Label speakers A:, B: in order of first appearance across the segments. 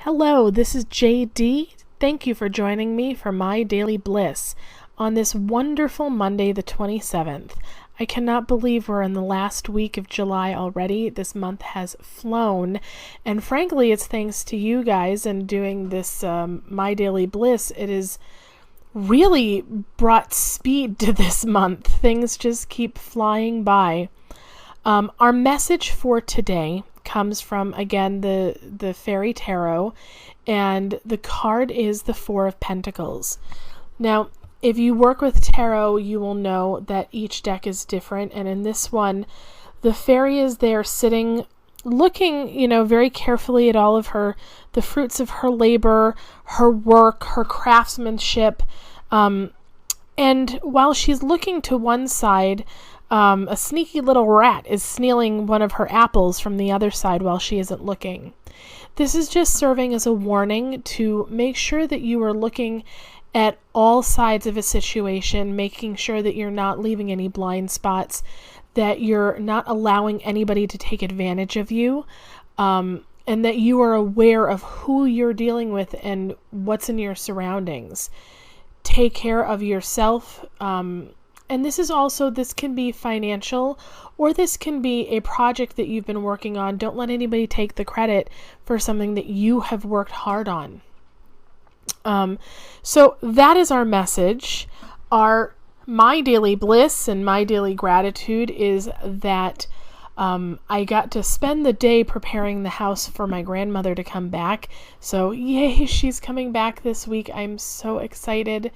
A: Hello, this is JD. Thank you for joining me for My Daily Bliss on this wonderful Monday, the 27th. I cannot believe we're in the last week of July already. This month has flown, and frankly, it's thanks to you guys and doing this My Daily Bliss. It has really brought speed to this month. Things just keep flying by. Our message for today comes from, again, the Fairy Tarot, and the card is the Four of Pentacles. Now, if you work with tarot, you will know that each deck is different, and in this one, the fairy is there sitting, looking, very carefully at all of the fruits of her labor, her work, her craftsmanship, and while she's looking to one side, a sneaky little rat is stealing one of her apples from the other side while she isn't looking. This is just serving as a warning to make sure that you are looking at all sides of a situation, making sure that you're not leaving any blind spots, that you're not allowing anybody to take advantage of you, and that you are aware of who you're dealing with and what's in your surroundings. Take care of yourself, and this can be financial, or this can be a project that you've been working on. Don't let anybody take the credit for something that you have worked hard on. So that is our message. Our My Daily Bliss and My Daily Gratitude is that I got to spend the day preparing the house for my grandmother to come back. So yay, she's coming back this week. I'm so excited.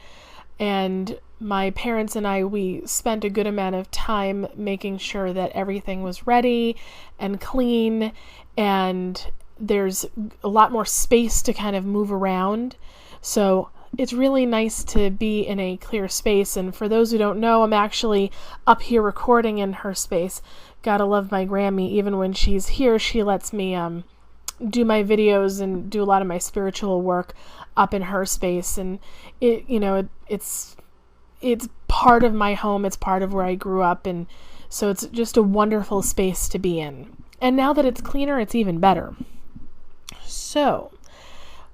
A: And my parents and we spent a good amount of time making sure that everything was ready and clean, and there's a lot more space to kind of move around. So it's really nice to be in a clear space. And for those who don't know, I'm actually up here recording in her space. Gotta love my Grammy. Even when she's here, she lets me do my videos and do a lot of my spiritual work up in her space. And it's part of my home. It's part of where I grew up. And so it's just a wonderful space to be in. And now that it's cleaner, it's even better. So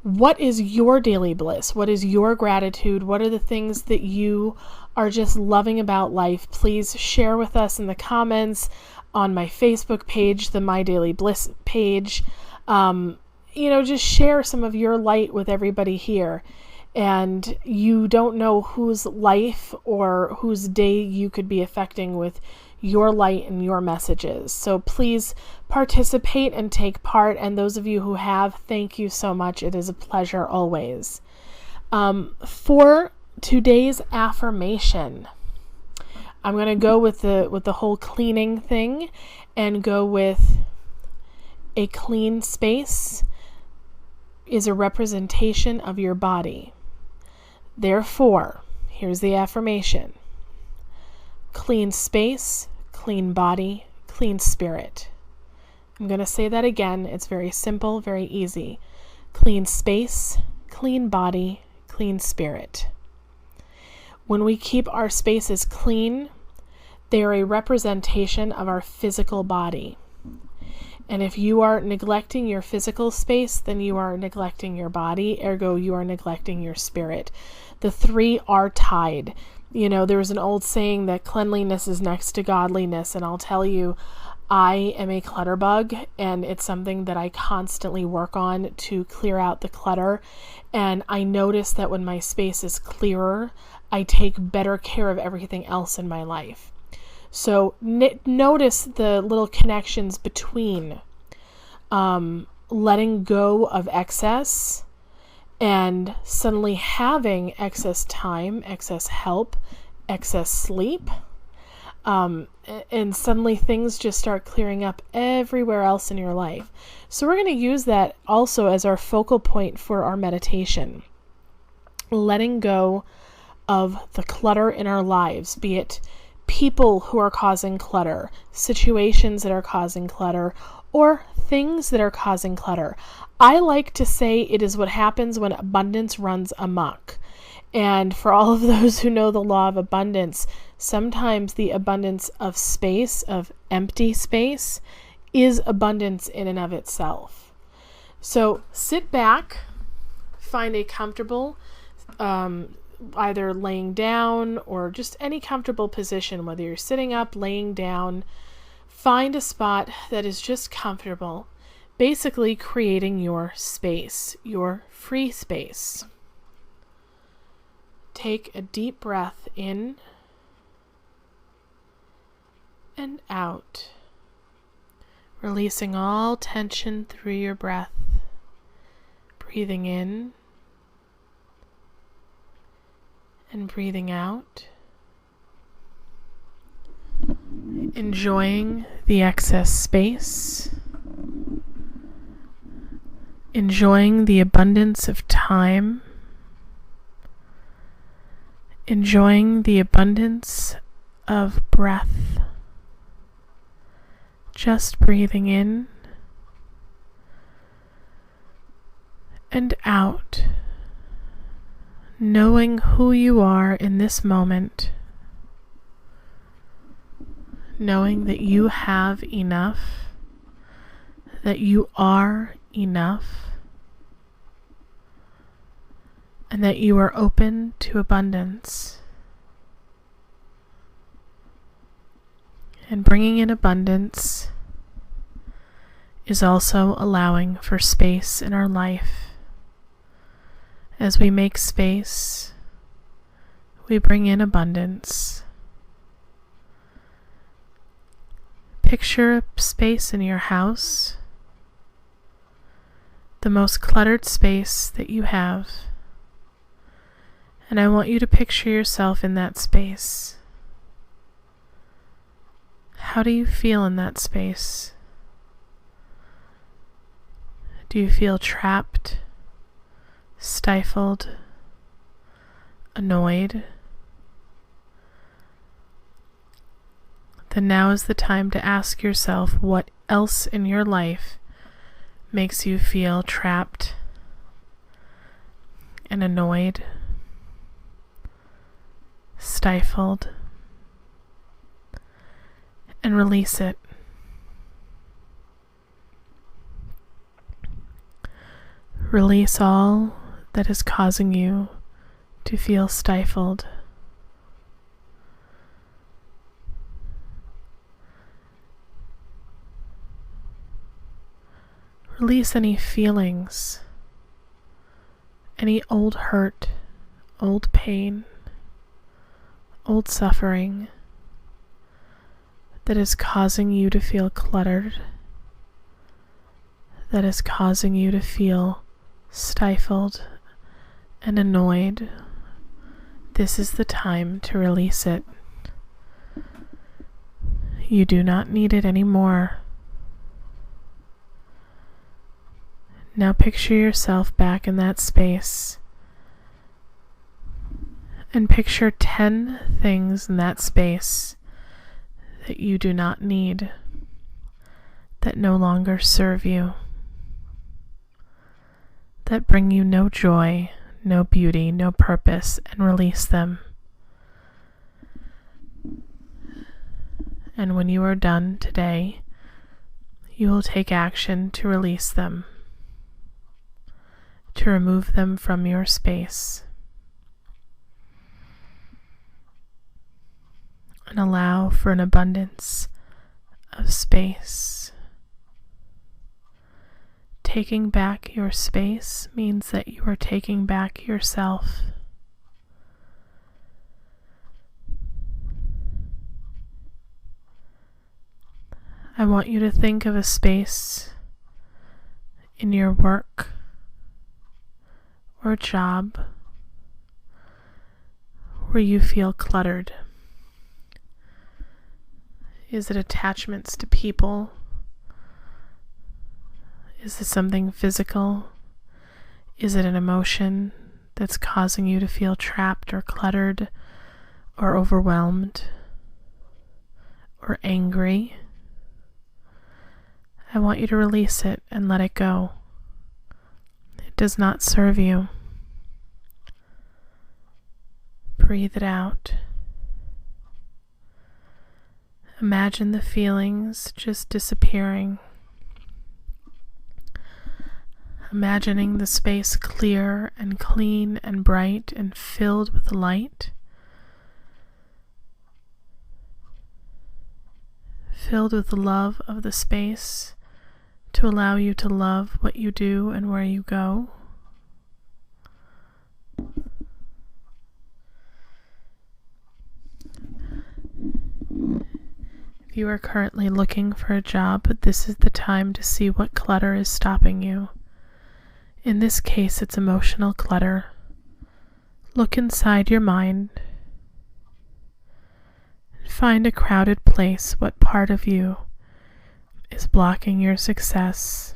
A: what is your daily bliss? What is your gratitude? What are the things that you are just loving about life? Please share with us in the comments on my Facebook page, the My Daily Bliss page. Just share some of your light with everybody here. And you don't know whose life or whose day you could be affecting with your light and your messages. So please participate and take part. And those of you who have, thank you so much. It is a pleasure always. For today's affirmation, I'm going to go with the whole cleaning thing and go with a clean space is a representation of your body. Therefore, here's the affirmation. Clean space, clean body, clean spirit. I'm going to say that again. It's very simple, very easy. Clean space, clean body, clean spirit. When we keep our spaces clean, they are a representation of our physical body. And if you are neglecting your physical space, then you are neglecting your body, ergo you are neglecting your spirit. The three are tied. There was an old saying that cleanliness is next to godliness, and I'll tell you, I am a clutter bug, and it's something that I constantly work on to clear out the clutter. And I notice that when my space is clearer, I take better care of everything else in my life. So notice the little connections between letting go of excess and suddenly having excess time, excess help, excess sleep. And suddenly things just start clearing up everywhere else in your life. So we're going to use that also as our focal point for our meditation. Letting go of the clutter in our lives, be it people who are causing clutter, situations that are causing clutter, or things that are causing clutter. I like to say it is what happens when abundance runs amok. And for all of those who know the law of abundance, sometimes the abundance of space, of empty space, is abundance in and of itself. So sit back, find a comfortable, either laying down or just any comfortable position, whether you're sitting up, laying down. Find a spot that is just comfortable, basically creating your space, your free space. Take a deep breath in and out, releasing all tension through your breath. Breathing in and breathing out. Enjoying the excess space. Enjoying the abundance of time. Enjoying the abundance of breath. Just breathing in and out, knowing who you are in this moment, knowing that you have enough, that you are enough, and that you are open to abundance. And bringing in abundance is also allowing for space in our life. As we make space, we bring in abundance. Picture a space in your house, the most cluttered space that you have, and I want you to picture yourself in that space. How do you feel in that space? Do you feel trapped, stifled, annoyed? Then now is the time to ask yourself what else in your life makes you feel trapped and annoyed, stifled, and release it. Release all that is causing you to feel stifled. Release any feelings, any old hurt, old pain, old suffering that is causing you to feel cluttered, that is causing you to feel stifled and annoyed. This is the time to release it. You do not need it anymore. Now picture yourself back in that space and picture 10 things in that space that you do not need, that no longer serve you, that bring you no joy, no beauty, no purpose, and release them. And when you are done today, you will take action to release them, to remove them from your space, and allow for an abundance of space. Taking back your space means that you are taking back yourself. I want you to think of a space in your work or job where you feel cluttered. Is it attachments to people? Is it something physical? Is it an emotion that's causing you to feel trapped or cluttered or overwhelmed or angry? I want you to release it and let it go. It does not serve you. Breathe it out. Imagine the feelings just disappearing. imagining the space clear and clean and bright and filled with light, filled with the love of the space to allow you to love what you do and where you go. If you are currently looking for a job, this is the time to see what clutter is stopping you. In this case, it's emotional clutter. Look inside your mind. Find a crowded place. What part of you is blocking your success?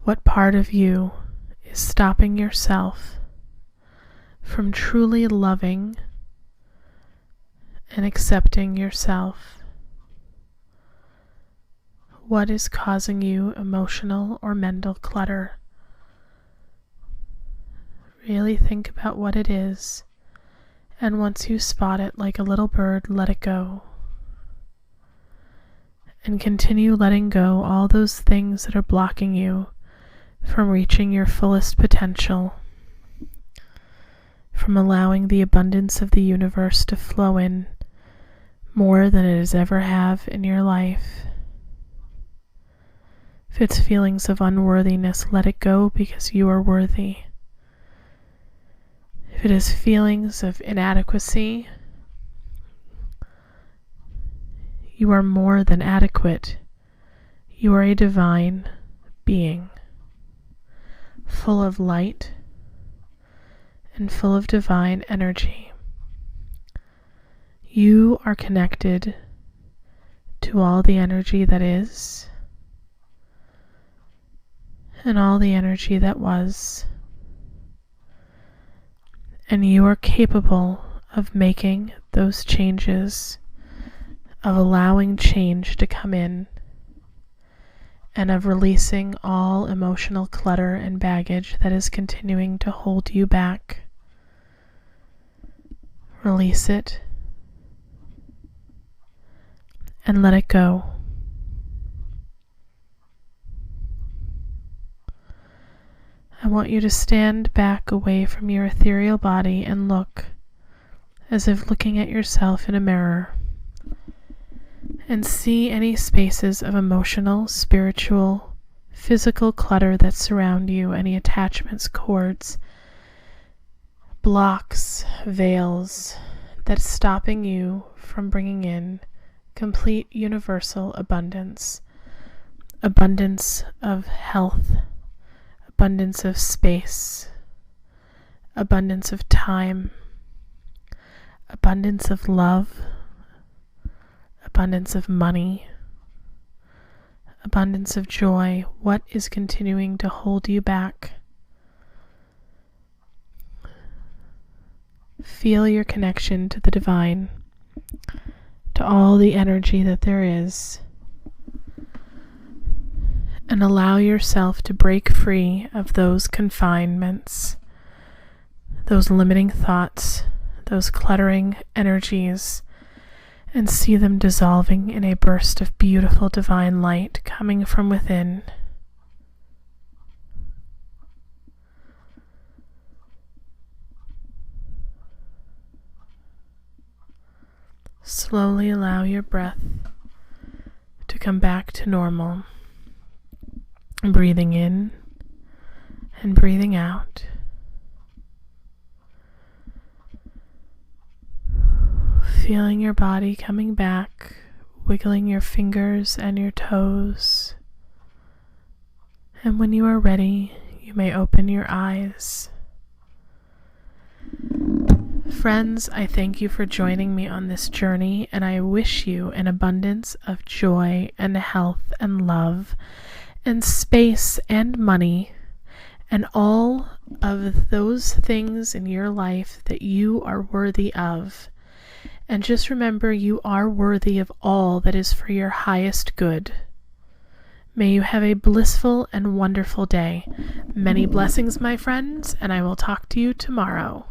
A: What part of you is stopping yourself from truly loving and accepting yourself? What is causing you emotional or mental clutter? Really think about what it is, and once you spot it like a little bird, let it go. And continue letting go all those things that are blocking you from reaching your fullest potential, from allowing the abundance of the universe to flow in more than it has ever have in your life. If it's feelings of unworthiness, let it go because you are worthy. If it is feelings of inadequacy, you are more than adequate. You are a divine being, full of light and full of divine energy. You are connected to all the energy that is and all the energy that was. And you are capable of making those changes, of allowing change to come in, and of releasing all emotional clutter and baggage that is continuing to hold you back. Release it and let it go. I want you to stand back away from your ethereal body and look as if looking at yourself in a mirror, and see any spaces of emotional, spiritual, physical clutter that surround you, any attachments, cords, blocks, veils that's stopping you from bringing in complete universal abundance, abundance of health, abundance of space, abundance of time, abundance of love, abundance of money, abundance of joy. What is continuing to hold you back? Feel your connection to the divine, to all the energy that there is, and allow yourself to break free of those confinements, those limiting thoughts, those cluttering energies, and see them dissolving in a burst of beautiful divine light coming from within. Slowly allow your breath to come back to normal. Breathing in and breathing out. Feeling your body coming back, wiggling your fingers and your toes. And when you are ready, you may open your eyes. Friends, I thank you for joining me on this journey, and I wish you an abundance of joy and health and love and space and money and all of those things in your life that you are worthy of. And just remember, you are worthy of all that is for your highest good. May you have a blissful and wonderful day. Many blessings, my friends, and I will talk to you tomorrow.